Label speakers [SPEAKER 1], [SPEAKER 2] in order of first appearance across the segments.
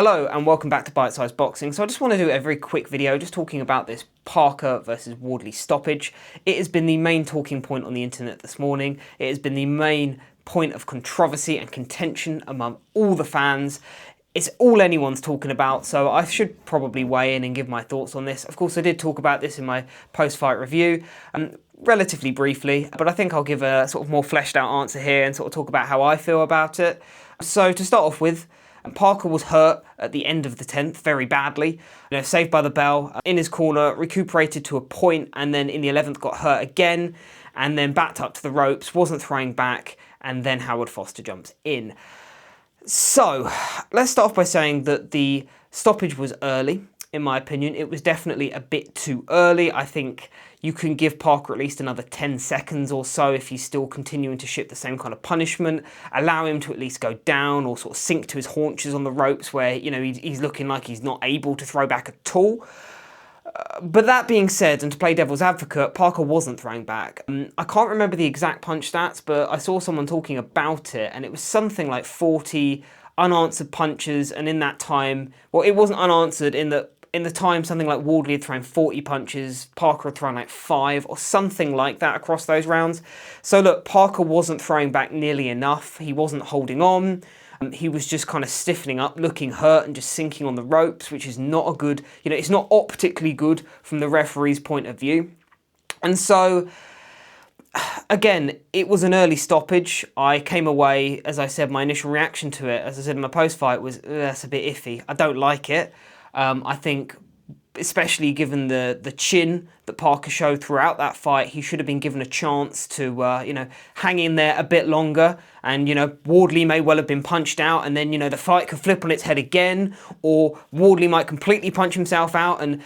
[SPEAKER 1] Hello and welcome back to Bitesize Boxing. So I just want to do a very quick video just talking about this Parker versus Wardley stoppage. It has been the main talking point on the internet this morning. It has been the main point of controversy and contention among all the fans. It's all anyone's talking about, so I should probably weigh in and give my thoughts on this. Of course, I did talk about this in my post-fight review, relatively briefly, but I think I'll give a sort of more fleshed out answer here and sort of talk about how I feel about it. So to start off with, Parker was hurt at the end of the 10th very badly, saved by the bell, in his corner, recuperated to a point, and then in the 11th got hurt again, and then backed up to the ropes, wasn't throwing back, and then Howard Foster jumps in. So, let's start off by saying that the stoppage was early, in my opinion. It was definitely a bit too early. I think you can give Parker at least another 10 seconds or so if he's still continuing to ship the same kind of punishment. Allow him to at least go down or sort of sink to his haunches on the ropes where, he's looking like he's not able to throw back at all. But that being said, and to play devil's advocate, Parker wasn't throwing back. I can't remember the exact punch stats, but I saw someone talking about it, and it was something like 40 unanswered punches, and in that time, well, it wasn't unanswered in the time something like Wardley had thrown 40 punches, Parker had thrown like 5 or something like that across those rounds. So look, Parker wasn't throwing back nearly enough. He wasn't holding on. He was just kind of stiffening up, looking hurt and just sinking on the ropes, which is not a good, it's not optically good from the referee's point of view. And so, again, it was an early stoppage. I came away, as I said, my initial reaction to it, as I said in my post-fight, was that's a bit iffy. I don't like it. I think, especially given the chin that Parker showed throughout that fight, he should have been given a chance to, hang in there a bit longer. And, Wardley may well have been punched out and then, the fight could flip on its head again, or Wardley might completely punch himself out and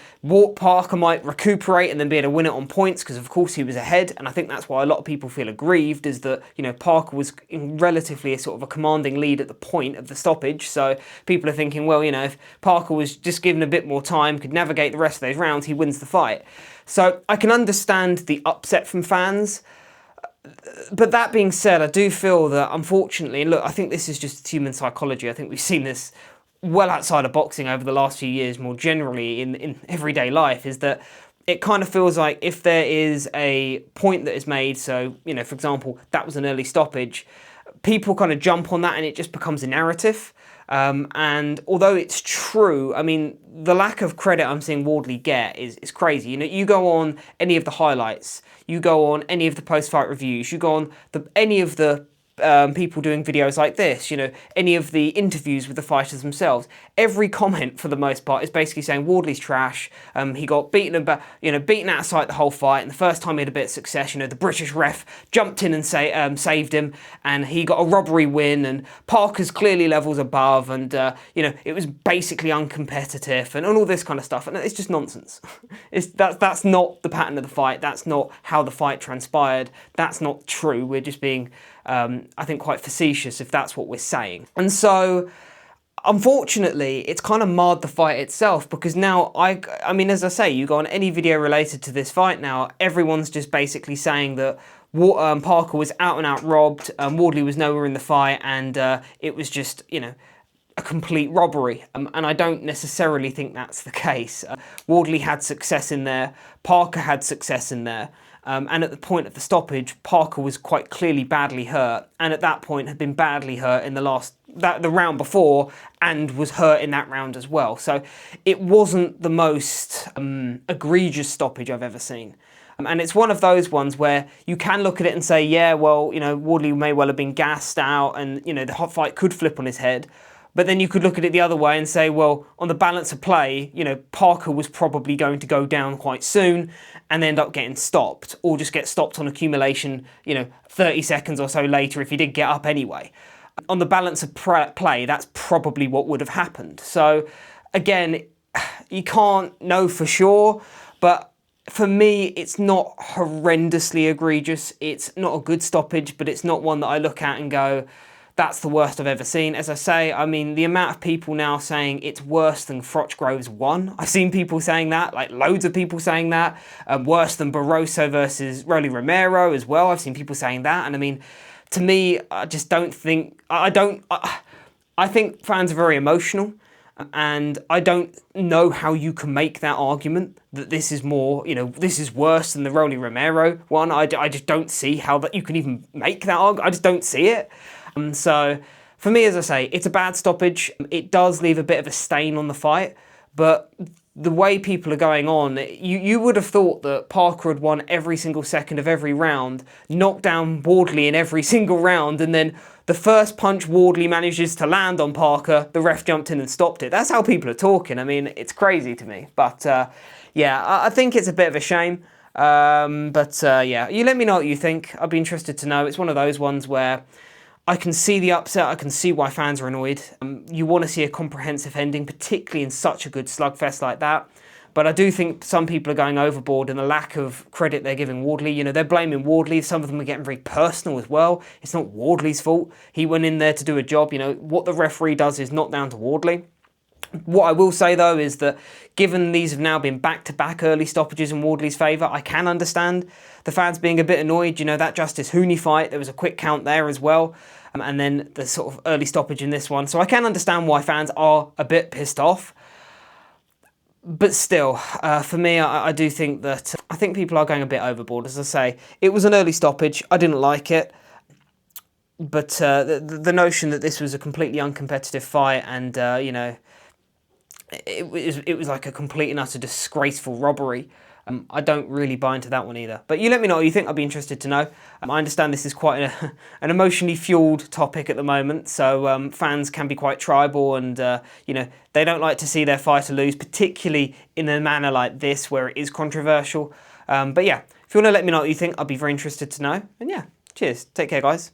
[SPEAKER 1] Parker might recuperate and then be able to win it on points because, of course, he was ahead. And I think that's why a lot of people feel aggrieved, is that, Parker was in relatively a sort of a commanding lead at the point of the stoppage. So people are thinking, well, if Parker was just given a bit more time, could navigate the rest of those rounds, he wins the fight. So I can understand the upset from fans. But that being said, I do feel that, unfortunately, and look, I think this is just human psychology. I think we've seen this well outside of boxing over the last few years, more generally in everyday life, is that it kind of feels like if there is a point that is made, so, for example, that was an early stoppage, people kind of jump on that and it just becomes a narrative. And although it's true, I mean, the lack of credit I'm seeing Wardley get is crazy. You go on any of the highlights, you go on any of the post-fight reviews, you go on any of the people doing videos like this, any of the interviews with the fighters themselves. Every comment, for the most part, is basically saying Wardley's trash. He got beaten beaten out of sight the whole fight, and the first time he had a bit of success, the British ref jumped in and saved him, and he got a robbery win, and Parker's clearly levels above, and it was basically uncompetitive, and all this kind of stuff, and it's just nonsense. That's not the pattern of the fight. That's not how the fight transpired. That's not true. We're just being I think quite facetious if that's what we're saying. And so, unfortunately, it's kind of marred the fight itself, because now, I mean, as I say, you go on any video related to this fight now, everyone's just basically saying that Parker was out and out robbed, Wardley was nowhere in the fight, and it was just, a complete robbery. And I don't necessarily think that's the case. Wardley had success in there, Parker had success in there. And at the point of the stoppage, Parker was quite clearly badly hurt, and at that point had been badly hurt in the round before, and was hurt in that round as well. So it wasn't the most egregious stoppage I've ever seen. And it's one of those ones where you can look at it and say, yeah, well, Wardley may well have been gassed out, and the hot fight could flip on his head. But then you could look at it the other way and say, well, on the balance of play, Parker was probably going to go down quite soon and end up getting stopped, or just get stopped on accumulation, 30 seconds or so later if he did get up anyway. On the balance of play, that's probably what would have happened. So, again, you can't know for sure, but for me, it's not horrendously egregious. It's not a good stoppage, but it's not one that I look at and go, that's the worst I've ever seen. As I say, I mean, the amount of people now saying it's worse than Frochgrove's 1. I've seen people saying that, like loads of people saying that. Worse than Barroso versus Rolly Romero as well. I've seen people saying that. And I mean, to me, I just don't think, I think fans are very emotional. And I don't know how you can make that argument that this is more, this is worse than the Rolly Romero one. I just don't see how that you can even make that argument. I just don't see it. So for me, as I say, it's a bad stoppage. It does leave a bit of a stain on the fight, but the way people are going on, you would have thought that Parker had won every single second of every round, knocked down Wardley in every single round, and then the first punch Wardley manages to land on Parker, the ref jumped in and stopped it. That's how people are talking. I mean, it's crazy to me. But yeah, I think it's a bit of a shame. Yeah, you let me know what you think. I'd be interested to know. It's one of those ones where I can see the upset, I can see why fans are annoyed. You want to see a comprehensive ending, particularly in such a good slugfest like that. But I do think some people are going overboard in the lack of credit they're giving Wardley. They're blaming Wardley. Some of them are getting very personal as well. It's not Wardley's fault. He went in there to do a job. What the referee does is not down to Wardley. What I will say, though, is that given these have now been back-to-back early stoppages in Wardley's favour, I can understand the fans being a bit annoyed. That Justice Hooney fight, there was a quick count there as well. And then the sort of early stoppage in this one. So I can understand why fans are a bit pissed off. But still, for me, I do think that I think people are going a bit overboard. As I say, it was an early stoppage. I didn't like it. But the notion that this was a completely uncompetitive fight and, it was like a complete and utter disgraceful robbery. I don't really buy into that one either. But you let me know what you think. I'd be interested to know. I understand this is quite an emotionally fueled topic at the moment, so fans can be quite tribal and, they don't like to see their fighter lose, particularly in a manner like this where it is controversial. But yeah, if you want to let me know what you think, I'd be very interested to know. And yeah, cheers. Take care, guys.